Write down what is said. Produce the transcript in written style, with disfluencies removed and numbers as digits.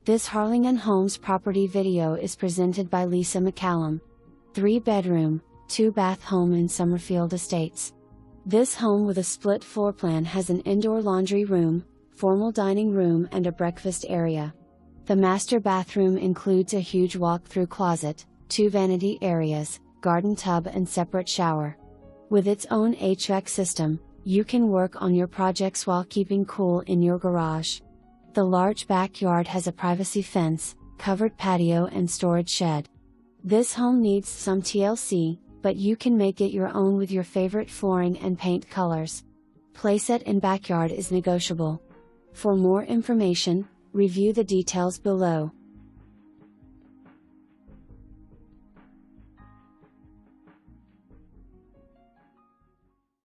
This Harlingen Homes property video is presented by Lisa McCallum. 3-bedroom, 2-bath home in Summerfield Estates. This home with a split floor plan has an indoor laundry room, formal dining room and a breakfast area. The master bathroom includes a huge walk-through closet, 2 vanity areas, garden tub and separate shower. With its own HVAC system, you can work on your projects while keeping cool in your garage. The large backyard has a privacy fence, covered patio and storage shed. This home needs some TLC, but you can make it your own with your favorite flooring and paint colors. Playset in backyard is negotiable. For more information, review the details below.